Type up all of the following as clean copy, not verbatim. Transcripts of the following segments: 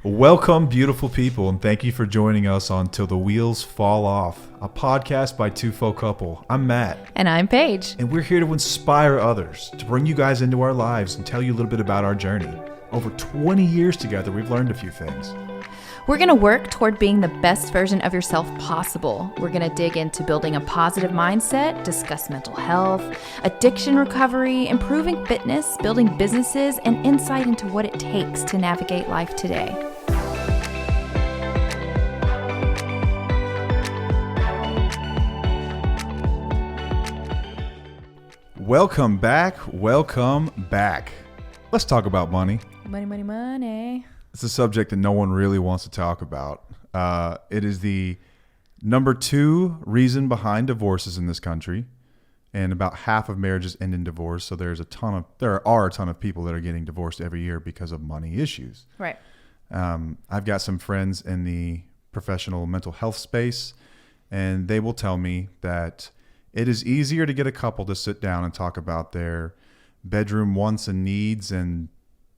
Welcome, beautiful people, and thank you for joining us on Till the Wheels Fall Off, a podcast by Two Folk Couple. I'm Matt. And I'm Paige. And we're here to inspire others, to bring you guys into our lives and tell you a little bit about our journey. Over 20 years together, we've learned a few things. We're going to work toward being the best version of yourself possible. We're going to dig into building a positive mindset, discuss mental health, addiction recovery, improving fitness, building businesses, and insight into what it takes to navigate life today. Welcome back. Welcome back. Let's talk about money. Money, money, money. It's a subject that no one really wants to talk about. It is the number 2 reason behind divorces in this country, and about half of marriages end in divorce. So there are a ton of people that are getting divorced every year because of money issues. Right. I've got some friends in the professional mental health space, and they will tell me that it is easier to get a couple to sit down and talk about their bedroom wants and needs and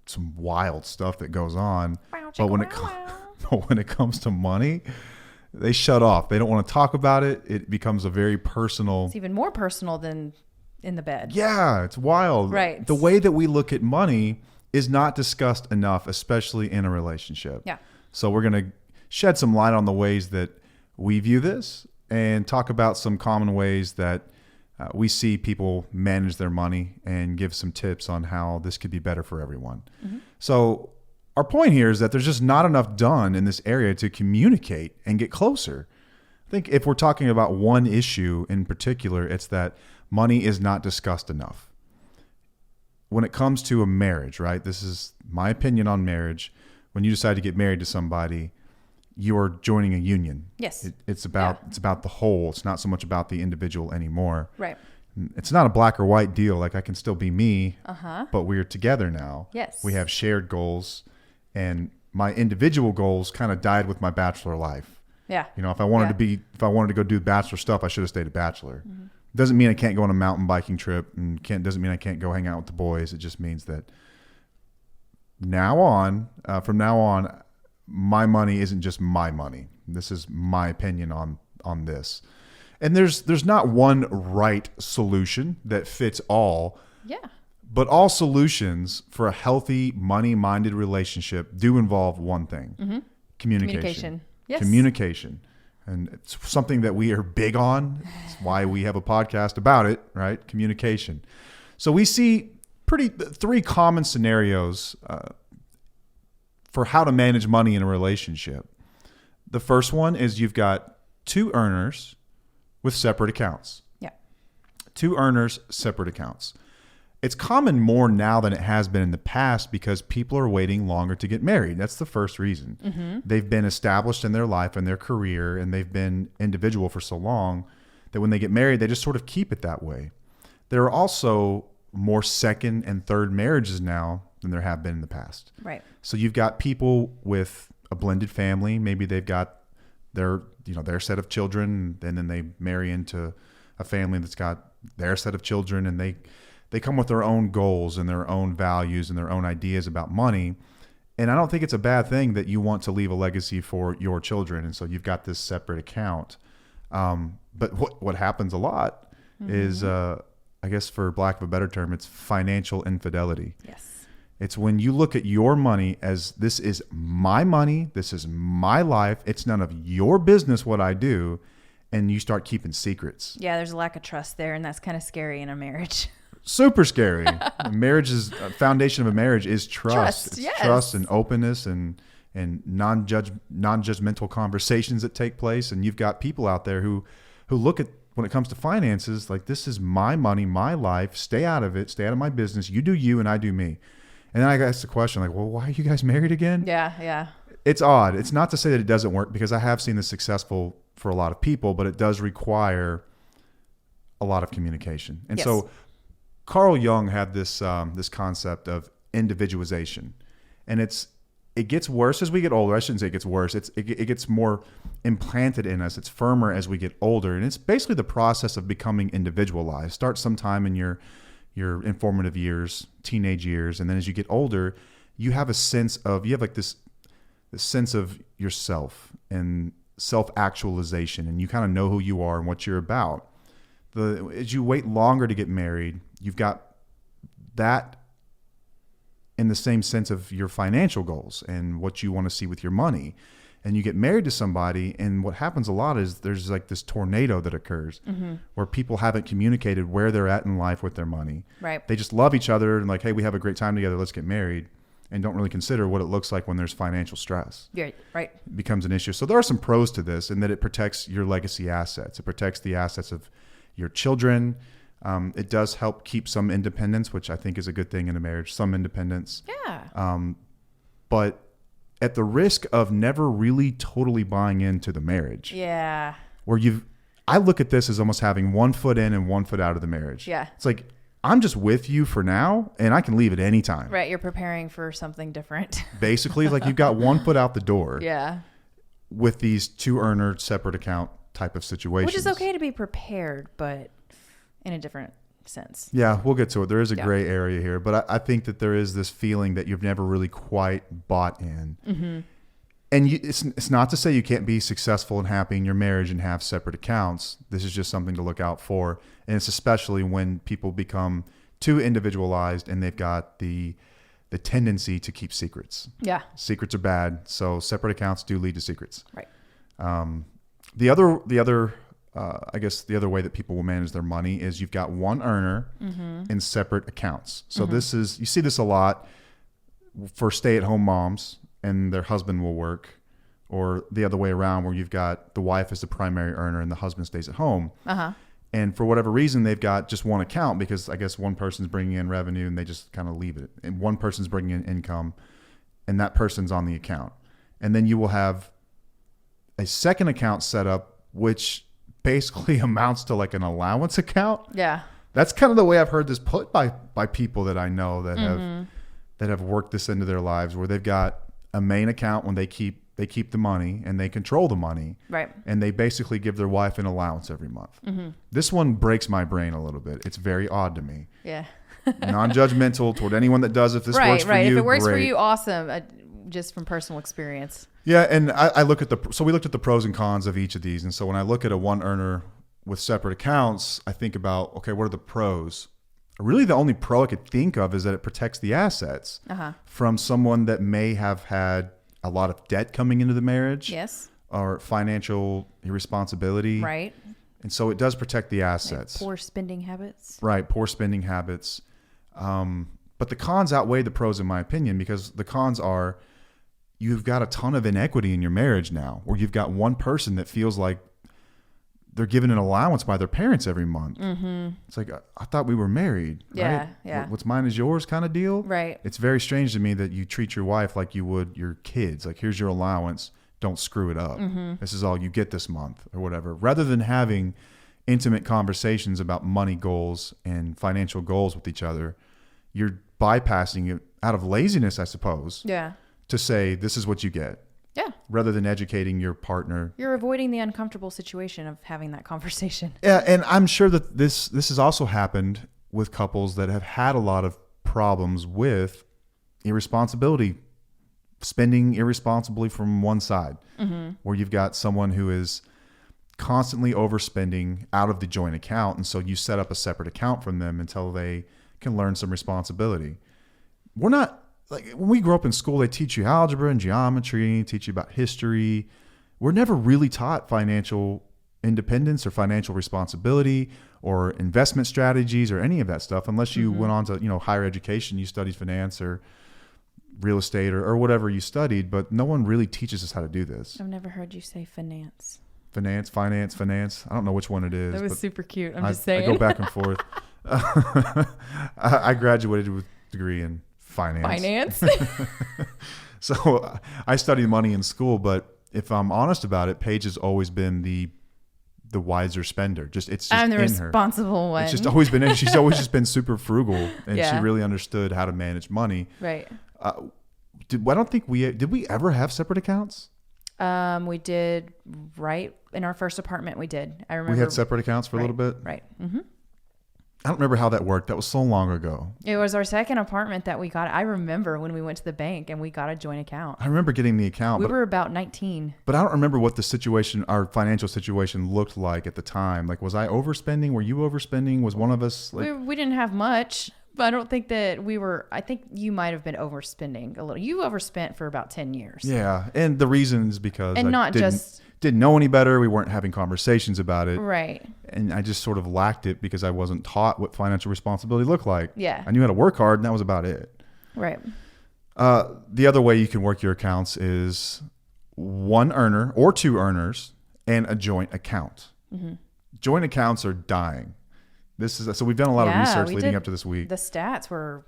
some wild stuff that goes on. But when it comes to money, they shut off. They don't want to talk about it. It becomes a very personal. It's even more personal than in the bed. Yeah, it's wild. Right. The way that we look at money is not discussed enough, especially in a relationship. Yeah. So we're going to shed some light on the ways that we view this and talk about some common ways that we see people manage their money and give some tips on how this could be better for everyone. Mm-hmm. So our point here is that there's just not enough done in this area to communicate and get closer. I think if we're talking about one issue in particular, it's that money is not discussed enough. When it comes to a marriage, right? This is my opinion on marriage. When you decide to get married to somebody, you are joining a union. Yes. It's about the whole. It's not so much about the individual anymore. Right. It's not a black or white deal. Like I can still be me, but we're together now. Yes. We have shared goals, and my individual goals kind of died with my bachelor life. Yeah. You know, if I wanted to go do bachelor stuff, I should have stayed a bachelor. Mm-hmm. Doesn't mean I can't go on a mountain biking trip, and doesn't mean I can't go hang out with the boys. It just means that from now on, my money isn't just my money. This is my opinion on this. And there's not one right solution that fits all. Yeah. But all solutions for a healthy, money-minded relationship do involve one thing. Mm-hmm. Communication. Yes. Communication. And it's something that we are big on. It's why we have a podcast about it, right? Communication. So we see 3 common scenarios for how to manage money in a relationship. The first one is you've got 2 earners with separate accounts. Yeah. 2 earners, separate accounts. It's common more now than it has been in the past because people are waiting longer to get married. That's the first reason. Mm-hmm. They've been established in their life and their career, and they've been individual for so long that when they get married, they just sort of keep it that way. There are also more second and third marriages now than there have been in the past. Right. So you've got people with a blended family. Maybe they've got their set of children, and then they marry into a family that's got their set of children, and they come with their own goals and their own values and their own ideas about money. And I don't think it's a bad thing that you want to leave a legacy for your children, and so you've got this separate account. But what happens a lot is, I guess for lack of a better term, it's financial infidelity. Yes. It's when you look at your money as this is my money, this is my life, it's none of your business what I do, and you start keeping secrets. Yeah, there's a lack of trust there, and that's kind of scary in a marriage. Super scary. Foundation of a marriage is trust. It's yes. Trust and openness and non-judgmental conversations that take place. And you've got people out there who look at, when it comes to finances, like, this is my money, my life, stay out of it, stay out of my business, you do you and I do me. And then I asked the question, like, well, why are you guys married again? Yeah. It's odd. It's not to say that it doesn't work, because I have seen this successful for a lot of people, but it does require a lot of communication. And so Carl Jung had this concept of individualization, and it gets worse as we get older. I shouldn't say it gets worse. It gets more implanted in us. It's firmer as we get older, and it's basically the process of becoming individualized. Start sometime in your informative years, teenage years, and then as you get older, you have a sense of, you have like this this sense of yourself and self-actualization, and you kind of know who you are and what you're about. As you wait longer to get married, you've got that in the same sense of your financial goals and what you want to see with your money. And you get married to somebody, and what happens a lot is there's like this tornado that occurs where people haven't communicated where they're at in life with their money. Right. They just love each other and like, hey, we have a great time together, let's get married, and don't really consider what it looks like when there's financial stress. Yeah, right. It becomes an issue. So there are some pros to this in that it protects your legacy assets. It protects the assets of your children. It does help keep some independence, which I think is a good thing in a marriage, some independence. Yeah. But at the risk of never really totally buying into the marriage. Yeah. I look at this as almost having 1 foot in and 1 foot out of the marriage. Yeah. It's like, I'm just with you for now and I can leave at any time. Right. You're preparing for something different. Basically, like you've got 1 foot out the door. Yeah. With these 2 earner separate account type of situations. Which is okay to be prepared, but in a different sense. Yeah, we'll get to it. There is a gray area here, but I think that there is this feeling that you've never really quite bought in. Mm-hmm. And it's not to say you can't be successful and happy in your marriage and have separate accounts. This is just something to look out for. And it's especially when people become too individualized and they've got the tendency to keep secrets. Yeah. Secrets are bad, so separate accounts do lead to secrets. Right. The other I guess the other way that people will manage their money is you've got one earner in separate accounts. So this is, you see this a lot for stay-at-home moms and their husband will work, or the other way around where you've got the wife as the primary earner and the husband stays at home. Uh-huh. And for whatever reason, they've got just one account because I guess one person's bringing in revenue and they just kind of leave it. And one person's bringing in income and that person's on the account. And then you will have a second account set up, which basically amounts to like an allowance account. Yeah. That's kind of the way I've heard this put by people that I know that have worked this into their lives, where they've got a main account when they keep the money and they control the money. Right. And they basically give their wife an allowance every month. This one breaks my brain a little bit. It's very odd to me. Yeah. Non-judgmental toward anyone that does. If this works for you, if it works great. for you, awesome. Just from personal experience. Yeah, and I look at we looked at the pros and cons of each of these. And so when I look at a one earner with separate accounts, I think about, okay, what are the pros? Really, the only pro I could think of is that it protects the assets from someone that may have had a lot of debt coming into the marriage. Yes. Or financial irresponsibility. Right. And so it does protect the assets. Like poor spending habits. Right, poor spending habits. But the cons outweigh the pros in my opinion, because the cons are, you've got a ton of inequity in your marriage now, where you've got one person that feels like they're given an allowance by their parents every month. Mm-hmm. It's like, I thought we were married. Yeah, right? yeah. What's mine is yours kind of deal. Right. It's very strange to me that you treat your wife like you would your kids. Like, here's your allowance. Don't screw it up. Mm-hmm. This is all you get this month or whatever. Rather than having intimate conversations about money goals and financial goals with each other, you're bypassing it out of laziness, I suppose. Yeah. To say, this is what you get. Yeah. Rather than educating your partner. You're avoiding the uncomfortable situation of having that conversation. Yeah, and I'm sure that this has also happened with couples that have had a lot of problems with irresponsibility, spending irresponsibly from one side, where you've got someone who is constantly overspending out of the joint account, and so you set up a separate account from them until they can learn some responsibility. We're not... Like when we grow up in school, they teach you algebra and geometry, teach you about history. We're never really taught financial independence or financial responsibility or investment strategies or any of that stuff, unless you went on to, higher education, you studied finance or real estate or whatever you studied, but no one really teaches us how to do this. I've never heard you say finance. Finance. I don't know which one it is. That was super cute. I'm just saying. I go back and forth. I graduated with a degree in finance. So I studied money in school, but if I'm honest about it, Paige has always been the wiser spender. I'm the responsible one. It's just always been in. She's always just been super frugal, and she really understood how to manage money. Right. Did we ever have separate accounts? We did, right in our first apartment. We did. I remember we had separate accounts for a little bit. Right. Mm-hmm. I don't remember how that worked. That was so long ago. It was our second apartment that we got. I remember when we went to the bank and we got a joint account. I remember getting the account. We were about 19. But I don't remember what the situation, our financial situation looked like at the time. Like, was I overspending? Were you overspending? Was one of us like... We didn't have much, but I don't think that we were... I think you might have been overspending a little. You overspent for about 10 years. Yeah. And the reason is because And not just... didn't know any better. We weren't having conversations about it. Right. And I just sort of lacked it because I wasn't taught what financial responsibility looked like. Yeah. I knew how to work hard, and that was about it. Right. The other way you can work your accounts is one earner or two earners and a joint account. Mm-hmm. Joint accounts are dying. So we've done a lot of research leading up to this week. The stats were...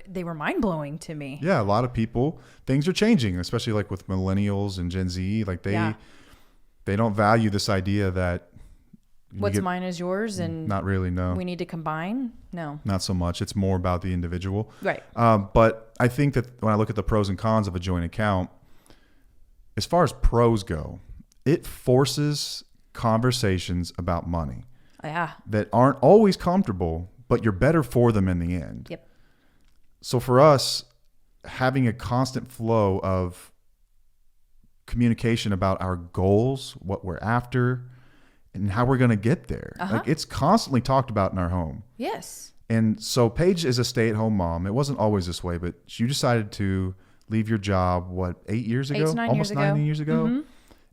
they were mind-blowing to me. Yeah, a lot of people, things are changing, especially like with millennials and Gen Z. Like they don't value this idea that what's mine is yours, and not really. No, we need to combine. No, not so much. It's more about the individual. Right. But I think that when I look at the pros and cons of a joint account, as far as pros go, it forces conversations about money. Yeah. That aren't always comfortable, but you're better for them in the end. Yep. So for us, having a constant flow of communication about our goals, what we're after, and how we're going to get there, like it's constantly talked about in our home. Yes. And so Paige is a stay-at-home mom. It wasn't always this way, but you decided to leave your job, 8 years ago? 8 to 9 Almost years ago. 9 years ago. Mm-hmm.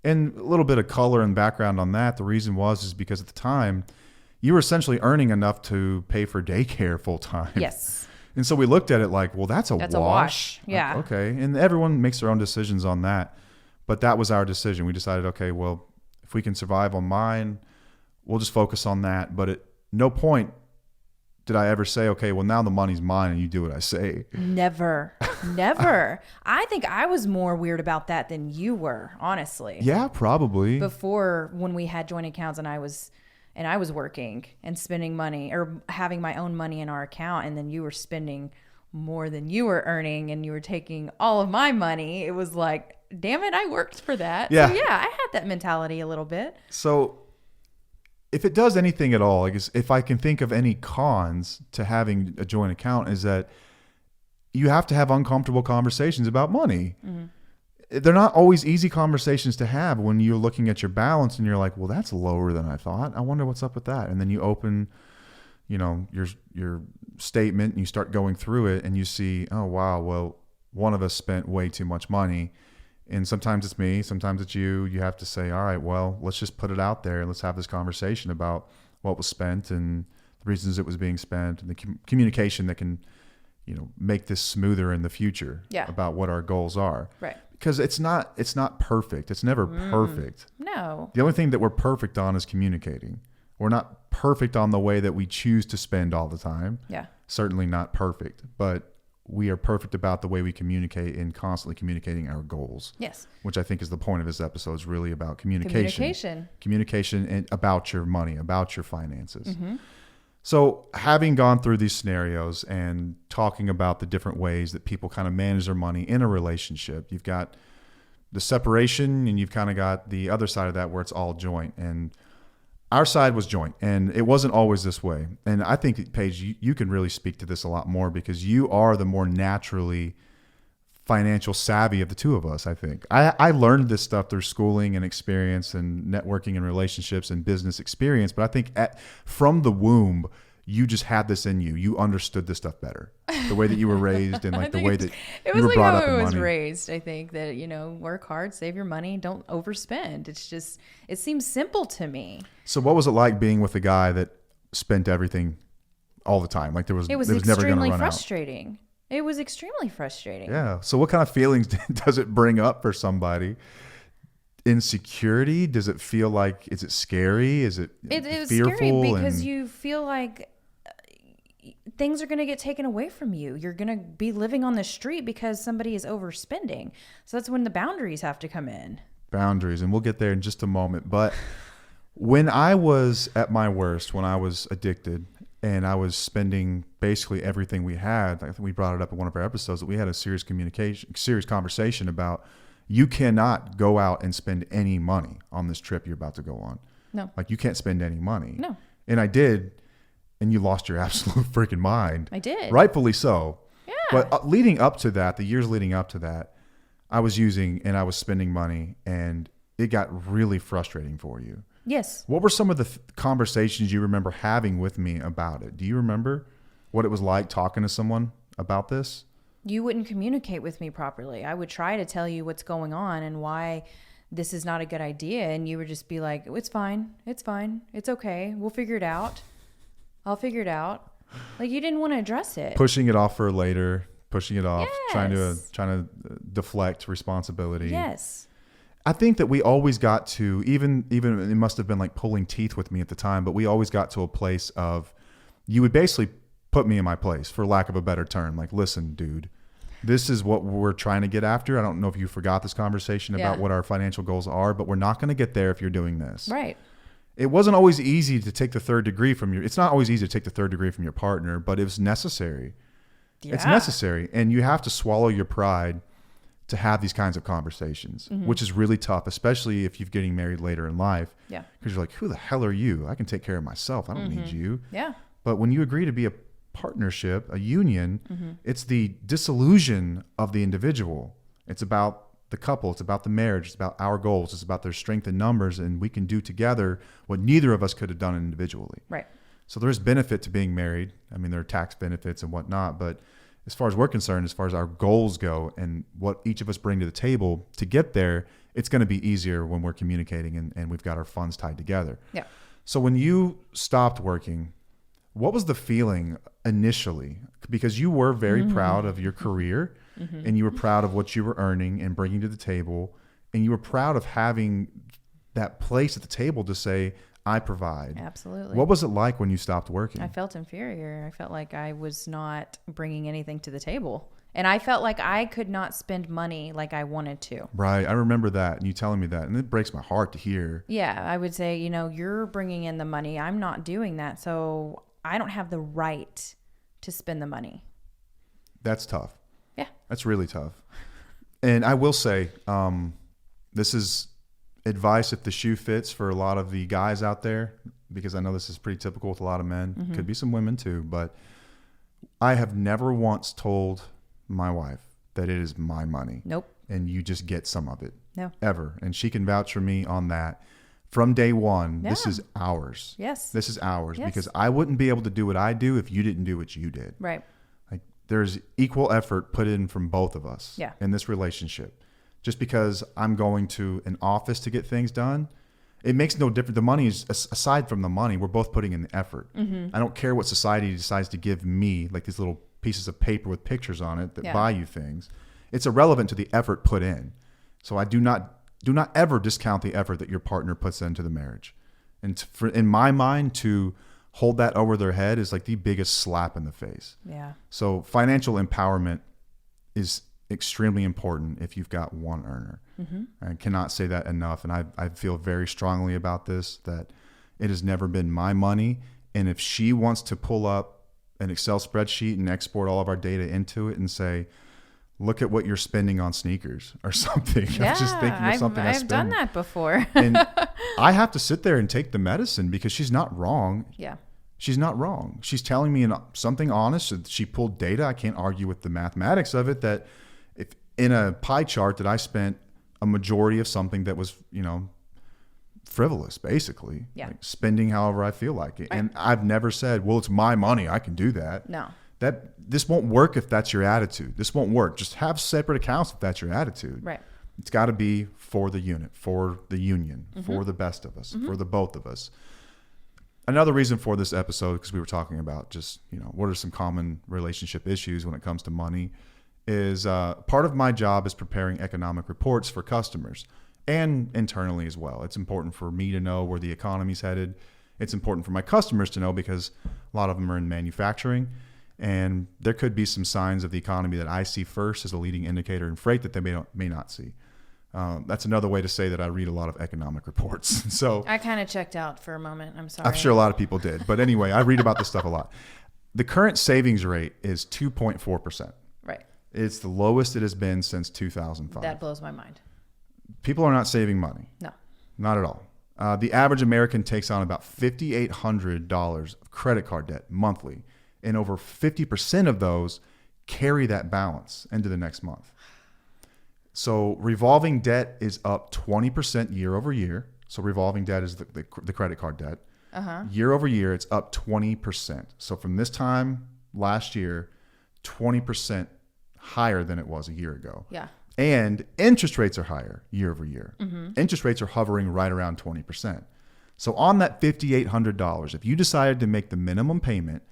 And a little bit of color and background on that. The reason is because at the time, you were essentially earning enough to pay for daycare full time. Yes. And so we looked at it like, well, that's a wash. Yeah. Okay. And everyone makes their own decisions on that. But that was our decision. We decided, okay, well, if we can survive on mine, we'll just focus on that. But at no point did I ever say, okay, well, now the money's mine and you do what I say. Never. I think I was more weird about that than you were, honestly. Yeah, probably. Before, when we had joint accounts and I was working and spending money or having my own money in our account, and then you were spending more than you were earning and you were taking all of my money. It was like, damn it, I worked for that. Yeah. So yeah, I had that mentality a little bit. So if it does anything at all, I guess if I can think of any cons to having a joint account, is that you have to have uncomfortable conversations about money. Mm-hmm. They're not always easy conversations to have when you're looking at your balance and you're like, well, that's lower than I thought. I wonder what's up with that. And then you open, your statement and you start going through it and you see, oh, wow, well, one of us spent way too much money. And sometimes it's me, sometimes it's you. You have to say, all right, well, let's just put it out there and let's have this conversation about what was spent and the reasons it was being spent and the communication that can, make this smoother in the future about what our goals are. Right. Because it's not perfect. It's never perfect. No. The only thing that we're perfect on is communicating. We're not perfect on the way that we choose to spend all the time. Yeah. Certainly not perfect, but we are perfect about the way we communicate and constantly communicating our goals. Yes. Which I think is the point of this episode, is really about communication. Communication and about your money, about your finances. Mm-hmm. So having gone through these scenarios and talking about the different ways that people kind of manage their money in a relationship, you've got the separation and you've kind of got the other side of that where it's all joint. And our side was joint, and it wasn't always this way. And I think, Paige, you can really speak to this a lot more because you are the more naturally financial savvy of the two of us, I think. I learned this stuff through schooling and experience and networking and relationships and business experience, but I think from the womb, you just had this in you. You understood this stuff better. The way that you were raised and like the way that you were brought up in money. It was like how I was raised, I think, that, work hard, save your money, don't overspend. It seems simple to me. So what was it like being with a guy that spent everything all the time? Like it was never going to run out. It was extremely frustrating. Yeah. So what kind of feelings does it bring up for somebody? Insecurity? Does it feel like, is it scary? Is it fearful? Scary because you feel like things are going to get taken away from you. You're going to be living on the street because somebody is overspending. So that's when the boundaries have to come in. Boundaries. And we'll get there in just a moment. But when I was at my worst, when I was addicted and I was spending basically everything we had, I think we brought it up in one of our episodes that we had a serious conversation about you cannot go out and spend any money on this trip you're about to go on. No. Like you can't spend any money. No. And I did. and you lost your absolute freaking mind. I did. Rightfully so. Yeah. But leading up to that, the years leading up to that, I was using and I was spending money, and it got really frustrating for you. Yes. What were some of the conversations you remember having with me about it? Do you remember what it was like talking to someone about this? You wouldn't communicate with me properly. I would try to tell you what's going on and why this is not a good idea. And you would just be like, it's fine. It's fine. It's okay. We'll figure it out. I'll figure it out. Like, you didn't want to address it. Pushing it off for later, pushing it off, Yes. trying to deflect responsibility. Yes. I think that we always got to, even it must have been like pulling teeth with me at the time, but we always got to a place of, you would basically put me in my place, for lack of a better term. Like, listen, dude, this is what we're trying to get after. I don't know if you forgot this conversation about what our financial goals are, but we're not going to get there if you're doing this. Right. It wasn't always easy to take the third degree from it's not always easy to take the third degree from your partner, but it was necessary. Yeah. It's necessary. And you have to swallow your pride to have these kinds of conversations, which is really tough, especially if you're getting married later in life. Yeah. Because you're like, who the hell are you? I can take care of myself. I don't need you. Yeah. But when you agree to be a partnership, a union, it's the disillusion of the individual. It's about the couple. It's about the marriage. It's about our goals. It's about their strength in numbers. And we can do together what neither of us could have done individually. Right. So there's benefit to being married. I mean, there are tax benefits and whatnot, but as far as we're concerned, as far as our goals go and what each of us bring to the table to get there, it's going to be easier when we're communicating and we've got our funds tied together. Yeah. So when you stopped working, what was the feeling initially? Because you were very proud of your career and you were proud of what you were earning and bringing to the table. And you were proud of having that place at the table to say, I provide. Absolutely. What was it like when you stopped working? I felt inferior. I felt like I was not bringing anything to the table. And I felt like I could not spend money like I wanted to. Right. I remember that and you telling me that. And it breaks my heart to hear. Yeah. I would say, you're bringing in the money. I'm not doing that. So I don't have the right to spend the money. That's tough. Yeah. That's really tough. And I will say, this is advice if the shoe fits for a lot of the guys out there, because I know this is pretty typical with a lot of men. Could be some women too, but I have never once told my wife that it is my money. Nope. And you just get some of it. No. Ever. And she can vouch for me on that. From day one, this is ours. Yes. This is ours. Yes. Because I wouldn't be able to do what I do if you didn't do what you did. Right. Like, there's equal effort put in from both of us Yeah. in this relationship. Just because I'm going to an office to get things done, it makes no difference. The money is, aside from the money, we're both putting in the effort. I don't care what society decides to give me, like these little pieces of paper with pictures on it that buy you things. It's irrelevant to the effort put in. So I do not ever discount the effort that your partner puts into the marriage. And in my mind, to hold that over their head is like the biggest slap in the face. Yeah. So financial empowerment is extremely important if you've got one earner. I cannot say that enough. And I feel very strongly about this, that it has never been my money. And if she wants to pull up an Excel spreadsheet and export all of our data into it and say, look at what you're spending on sneakers or something. Yeah, I'm just thinking of something I've done that before. And I have to sit there and take the medicine because she's not wrong. Yeah. She's not wrong. She's telling me something honest. She pulled data. I can't argue with the mathematics of it, that if in a pie chart that I spent a majority of something that was, frivolous, basically. Yeah. Like spending however I feel like it. Right. And I've never said, well, it's my money, I can do that. No. This won't work if that's your attitude. This won't work. Just have separate accounts if that's your attitude. Right. It's got to be for the unit, for the union, for the best of us, for the both of us. Another reason for this episode, because we were talking about just, what are some common relationship issues when it comes to money, is part of my job is preparing economic reports for customers and internally as well. It's important for me to know where the economy's headed. It's important for my customers to know because a lot of them are in manufacturing. And there could be some signs of the economy that I see first as a leading indicator in freight that they may not see. That's another way to say that I read a lot of economic reports. So I kind of checked out for a moment. I'm sorry. I'm sure a lot of people did. But anyway, I read about this stuff a lot. The current savings rate is 2.4%. Right. It's the lowest it has been since 2005. That blows my mind. People are not saving money. No. Not at all. The average American takes on about $5,800 of credit card debt monthly, and over 50% of those carry that balance into the next month. So revolving debt is up 20% year over year. So revolving debt is the credit card debt. Year over year, it's up 20%. So from this time last year, 20% higher than it was a year ago. Yeah. And interest rates are higher year over year. Interest rates are hovering right around 20%. So on that $5,800, if you decided to make the minimum payment,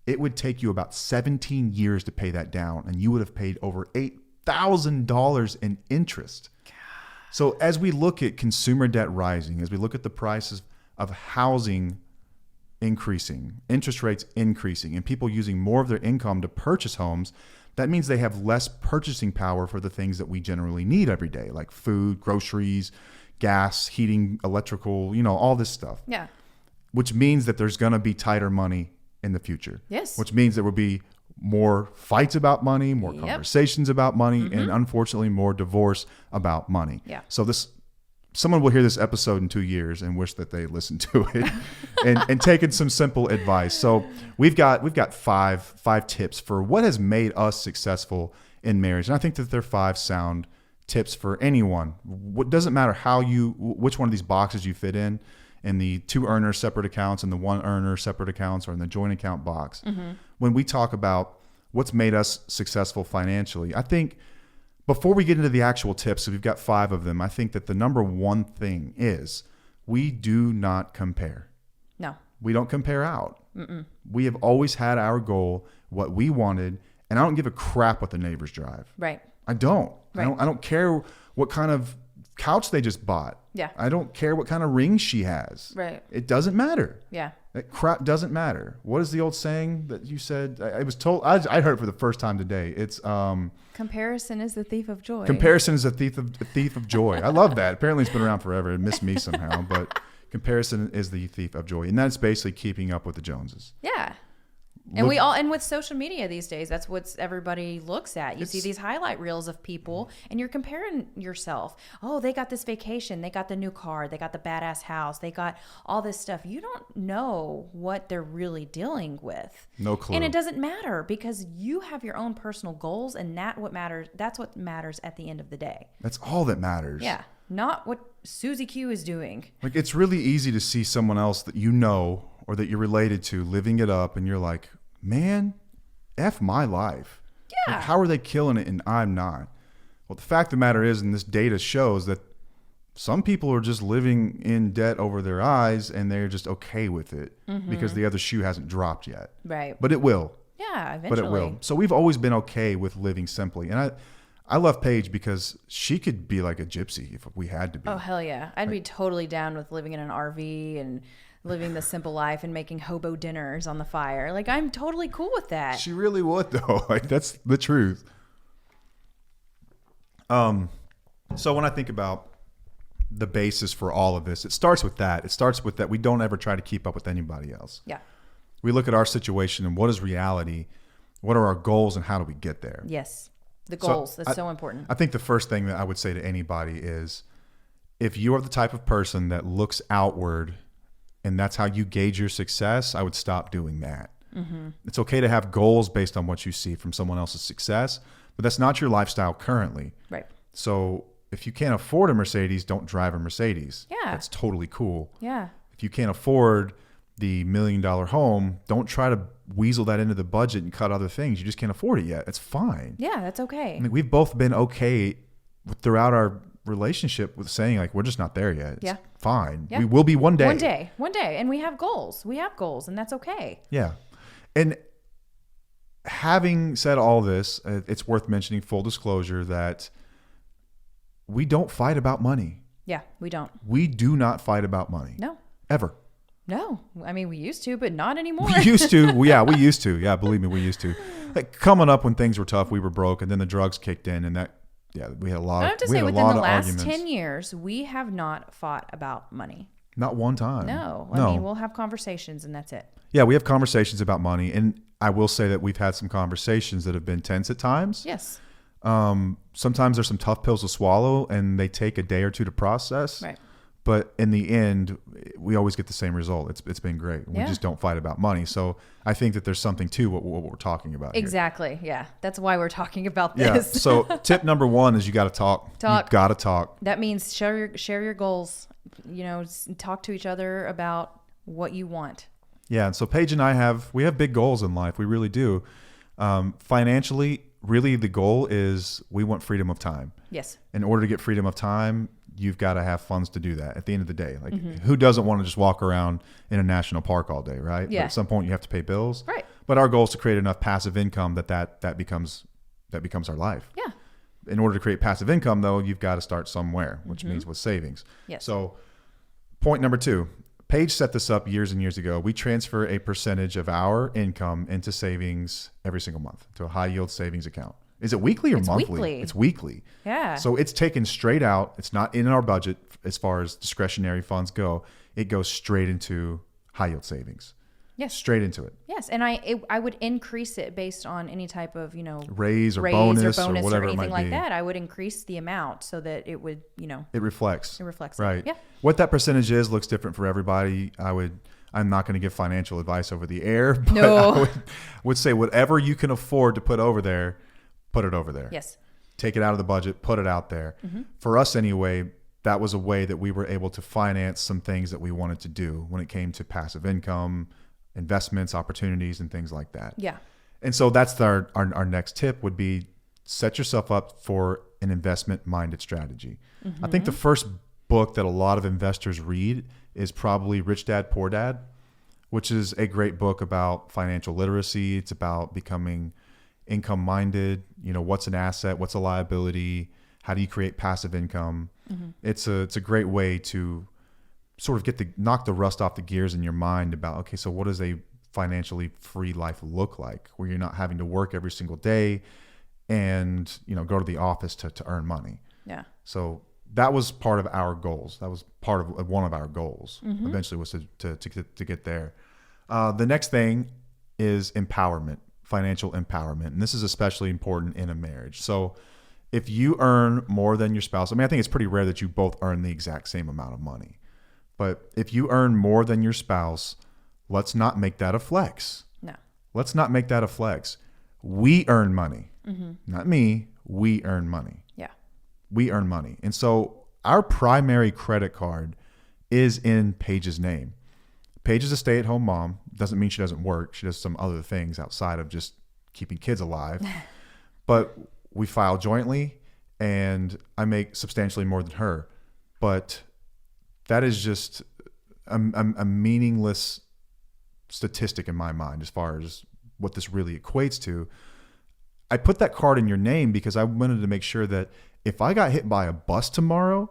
it would take you about 17 years to pay that down, and you would have paid over $8,000 in interest. So as we look at consumer debt rising, as we look at the prices of housing increasing, interest rates increasing, and people using more of their income to purchase homes, that means they have less purchasing power for the things that we generally need every day, like food, groceries, gas, heating, electrical, all this stuff. Yeah. Which means that there's going to be tighter money in the future. Yes. Which means there will be more fights about money, more conversations about money, and unfortunately more divorce about money. Yeah. So someone will hear this episode in 2 years and wish that they listened to it and taken some simple advice. So we've got five tips for what has made us successful in marriage. And I think that they're 5 sound tips for anyone. What doesn't matter which one of these boxes you fit in the 2 earner separate accounts and the 1 earner separate accounts, or in the joint account box. When we talk about what's made us successful financially, I think before we get into the actual tips, so we've got 5 of them, I think that the number one thing is we do not compare. No. We don't compare out. We have always had our goal, what we wanted, and I don't give a crap what the neighbors drive. Right. I don't. Right. I don't care what kind of couch they just bought. Yeah. I don't care what kind of ring she has. Right. It doesn't matter. Yeah. That crap doesn't matter. What is the old saying that you said? I was told, I heard it for the first time today. It's comparison is the thief of joy. Comparison is a thief of joy. I love that. Apparently it's been around forever. It missed me somehow, but comparison is the thief of joy. And that's basically keeping up with the Joneses. Yeah. And with social media these days, that's what everybody looks at. You see these highlight reels of people and you're comparing yourself. Oh, they got this vacation. They got the new car. They got the badass house. They got all this stuff. You don't know what they're really dealing with. No clue. And it doesn't matter because you have your own personal goals, and that's what matters at the end of the day. That's all that matters. Yeah. Not what Susie Q is doing. Like, it's really easy to see someone else that you know or that you're related to living it up, and you're like, man, F my life. Yeah. Like, how are they killing it and I'm not? Well, the fact of the matter is, and this data shows, that some people are just living in debt over their eyes, and they're just okay with it because the other shoe hasn't dropped yet. Right. But it will. Yeah, eventually. But it will. So we've always been okay with living simply. And I love Paige because she could be like a gypsy if we had to be. Oh, hell yeah. I'd be totally down with living in an RV and living the simple life and making hobo dinners on the fire. Like, I'm totally cool with that. She really would, though. Like, that's the truth. So when I think about the basis for all of this, it starts with that. It starts with that we don't ever try to keep up with anybody else. Yeah. We look at our situation and what is reality? What are our goals and how do we get there? Yes. The goals. That's so important. I think the first thing that I would say to anybody is, if you are the type of person that looks outward and that's how you gauge your success, I would stop doing that. It's okay to have goals based on what you see from someone else's success, but that's not your lifestyle currently. Right. So if you can't afford a Mercedes, don't drive a Mercedes. Yeah. That's totally cool. Yeah. If you can't afford the $1 million home, don't try to weasel that into the budget and cut other things. You just can't afford it yet. It's fine. Yeah, that's okay. I mean, we've both been okay throughout our relationship with saying, like, we're just not there yet. It's fine. Yeah. We will be one day. One day. And we have goals. And that's okay. Yeah. And having said all this, it's worth mentioning, full disclosure, that we don't fight about money. Yeah, we don't. We do not fight about money. No. Ever. No. I mean, we used to, but not anymore. We used to. We used to. Yeah, believe me, we used to. Like, coming up when things were tough, we were broke, and then the drugs kicked in, and we had a lot. I have to say, within the last 10 years, we have not fought about money. Not one time. No. I mean, we'll have conversations, and that's it. Yeah, we have conversations about money, and I will say that we've had some conversations that have been tense at times. Yes. Sometimes there's some tough pills to swallow, and they take a day or two to process. Right. But in the end, we always get the same result. It's been great. We Yeah. just don't fight about money. So I think that there's something to what we're talking about here. Exactly. Yeah. That's why we're talking about Yeah. this. So tip number 1 is you got to talk. Talk. You got to talk. That means share your goals. Talk to each other about what you want. Yeah. And so Paige and I we have big goals in life. We really do. Financially, really the goal is we want freedom of time. Yes. In order to get freedom of time, you've got to have funds to do that at the end of the day. Like who doesn't want to just walk around in a national park all day, right? Yeah. But at some point you have to pay bills. Right. But our goal is to create enough passive income that becomes our life. Yeah. In order to create passive income though, you've got to start somewhere, which means with savings. Yes. So point number 2, Paige set this up years and years ago. We transfer a percentage of our income into savings every single month to a high yield savings account. Is it weekly or monthly? Weekly. It's weekly. Yeah. So it's taken straight out. It's not in our budget as far as discretionary funds go. It goes straight into high yield savings. Yes. Straight into it. Yes, and I would increase it based on any type of Raise or raise bonus or or whatever it anything might like be. that. I would increase the amount so that it would It reflects. it reflects Right. it. Yeah. What that percentage is looks different for everybody. I'm not going to give financial advice over the air, but No. I would say whatever you can afford to put over there, put it over there. Yes. Take it out of the budget, put it out there. For us anyway, that was a way that we were able to finance some things that we wanted to do when it came to passive income, investments, opportunities, and things like that. Yeah. And so that's our next tip would be set yourself up for an investment-minded strategy. I think the first book that a lot of investors read is probably Rich Dad, Poor Dad, which is a great book about financial literacy. It's about becoming income-minded. What's an asset? What's a liability? How do you create passive income? It's a great way to sort of knock the rust off the gears in your mind about, okay, so what does a financially free life look like where you're not having to work every single day and, go to the office to earn money. Yeah. So that was part of our goals. That was part of one of our goals eventually was to get there. The next thing is empowerment, financial empowerment. And this is especially important in a marriage. So if you earn more than your spouse, I think it's pretty rare that you both earn the exact same amount of money. But if you earn more than your spouse, let's not make that a flex. No. Let's not make that a flex. We earn money. Not me. We earn money. Yeah. We earn money. And so our primary credit card is in Paige's name. Paige is a stay-at-home mom. Doesn't mean she doesn't work. She does some other things outside of just keeping kids alive. But we file jointly, and I make substantially more than her. But that is just a meaningless statistic in my mind as far as what this really equates to. I put that card in your name because I wanted to make sure that if I got hit by a bus tomorrow,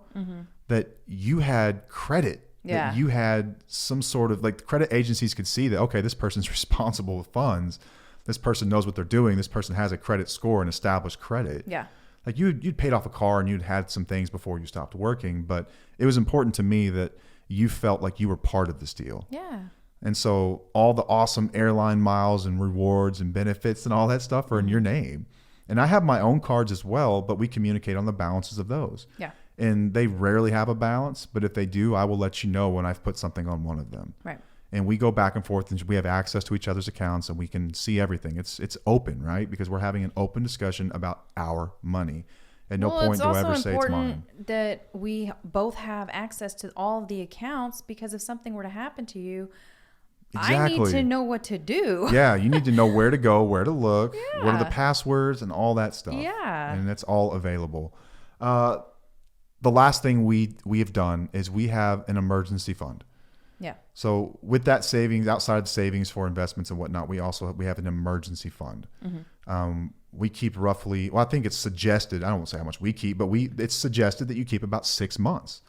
that you had credit, Yeah. that you had some sort of, like, the credit agencies could see that, okay, this person's responsible with funds. This person knows what they're doing. This person has a credit score and established credit. Yeah. Like you'd paid off a car and you'd had some things before you stopped working, but it was important to me that you felt like you were part of this deal. Yeah. And so all the awesome airline miles and rewards and benefits and all that stuff are in your name. And I have my own cards as well, but we communicate on the balances of those. Yeah. And they rarely have a balance, but if they do, I will let you know when I've put something on one of them. Right. And we go back and forth and we have access to each other's accounts and we can see everything. It's open, right? Because we're having an open discussion about our money. At no point do I ever say it's mine. That we both have access to all of the accounts, because if something were to happen to you, I need to know what to do. Yeah, you need to know where to go, where to look, what are the Yeah. passwords and all that stuff. Yeah. And that's all available. The last thing we have done is we have an emergency fund. Yeah. So with that savings, outside of savings for investments and whatnot, we have an emergency fund. We keep roughly, I think it's suggested, I don't want to say how much we keep, but it's suggested that you keep about 6 months.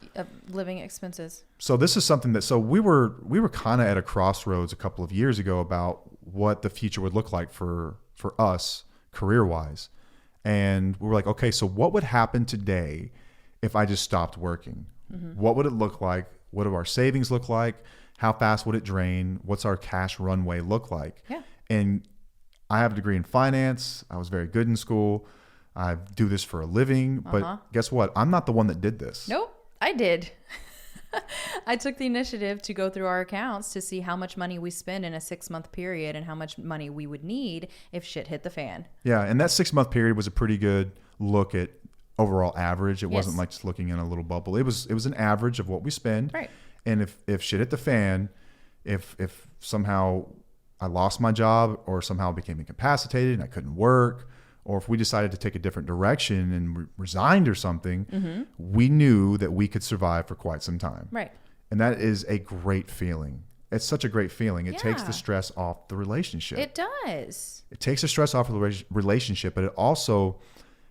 Living expenses. So this is something that, so we were kind of at a crossroads a couple of years ago about what the future would look like for us career-wise. And we were like, okay, so what would happen today if I just stopped working? What would it look like? What do our savings look like? How fast would it drain? What's our cash runway look like? Yeah. And I have a degree in finance. I was very good in school. I do this for a living. But guess what? I'm not the one that did this. Nope. I did. I took the initiative to go through our accounts to see how much money we spend in a 6-month period and how much money we would need if shit hit the fan. Yeah, and that 6-month period was a pretty good look at overall average. It Yes. wasn't like just looking in a little bubble. It was an average of what we spend. Right. And if shit hit the fan, if somehow I lost my job or somehow became incapacitated and I couldn't work, or if we decided to take a different direction and resigned or something, we knew that we could survive for quite some time. Right. And that is a great feeling. It's such a great feeling. It takes Yeah. the stress off the relationship. It does. It takes the stress off of the relationship, but it also,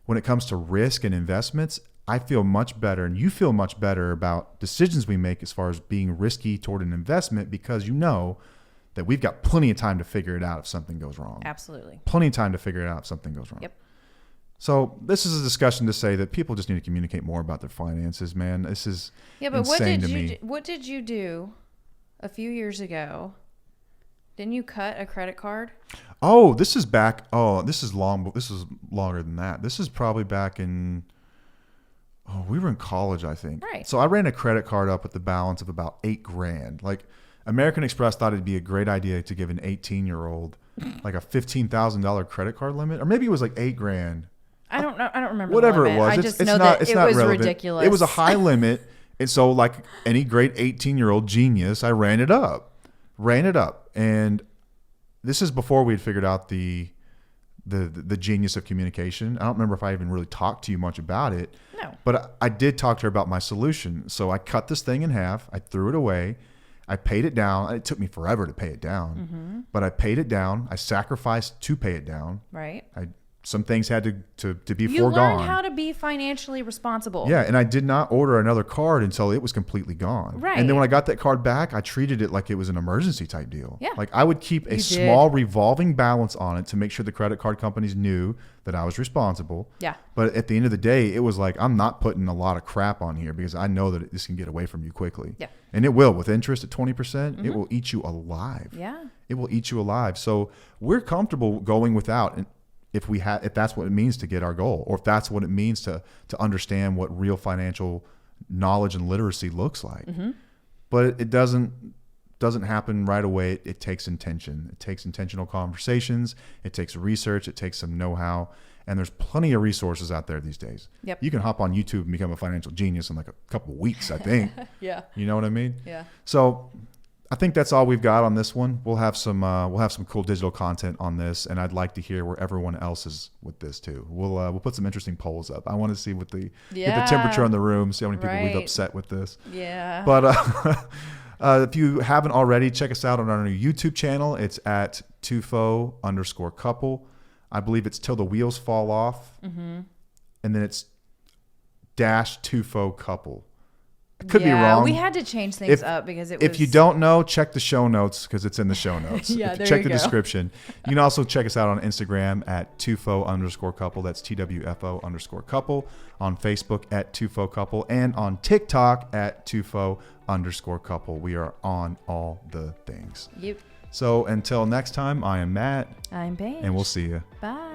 when it comes to risk and investments, I feel much better and you feel much better about decisions we make as far as being risky toward an investment, because you know that we've got plenty of time to figure it out if something goes wrong. Absolutely. Plenty of time to figure it out if something goes wrong. Yep. So this is a discussion to say that people just need to communicate more about their finances, man. This is Yeah, but what insane did to you me. what did you do a few years ago? Didn't you cut a credit card? Oh, this is back. Oh, this is long. This is longer than that. This is probably back in. Oh, we were in college, I think. Right. So I ran a credit card up with the balance of about $8,000. Like American Express thought it'd be a great idea to give an 18-year-old like a $15,000 credit card limit, or maybe it was like $8,000. I don't know. I don't remember. Whatever the it limit. was. I It's just it's know not. that It's it not was relevant. ridiculous. It was a high limit, and so like any great 18-year-old genius, I ran it up, and this is before we had figured out the genius of communication. I don't remember if I even really talked to you much about it. No. But I did talk to her about my solution. So I cut this thing in half. I threw it away. I paid it down. It took me forever to pay it down, but I paid it down. I sacrificed to pay it down. Right. Some things had to be You foregone. learned how to be financially responsible. Yeah, and I did not order another card until it was completely gone. Right. And then when I got that card back, I treated it like it was an emergency type deal. Yeah. Like I would keep a You small did. revolving balance on it to make sure the credit card companies knew that I was responsible. Yeah. But at the end of the day, it was like, I'm not putting a lot of crap on here because I know that this can get away from you quickly. Yeah. And it will. With interest at 20%, it will eat you alive. Yeah. It will eat you alive. So we're comfortable going without, and if that's what it means to get our goal, or if that's what it means to understand what real financial knowledge and literacy looks like. But it doesn't happen right away. It takes intention. It takes intentional conversations. It takes research. It takes some know-how. And there's plenty of resources out there these days. Yep. You can hop on YouTube and become a financial genius in like a couple of weeks, I think. Yeah. You know what I mean? Yeah. So I think that's all we've got on this one. We'll have some cool digital content on this, and I'd like to hear where everyone else is with this too. We'll put some interesting polls up. I want to see what get the temperature in the room, see how many people we've Right. upset with this. Yeah. But if you haven't already, check us out on our new YouTube channel. It's at @tufo_couple. I believe it's Till the Wheels Fall Off, and then it's _tufo couple. I could be wrong. We had to change things up because it was. If you don't know, check the show notes because it's in the show notes. Yeah, If there check you the go. description. You can also check us out on Instagram at @tufo_couple. That's TWFO_couple. On Facebook at @tufo couple, and on TikTok at @tufo_couple. We are on all the things. Yep. So until next time, I am Matt, I'm Paige. and we'll see you. Bye.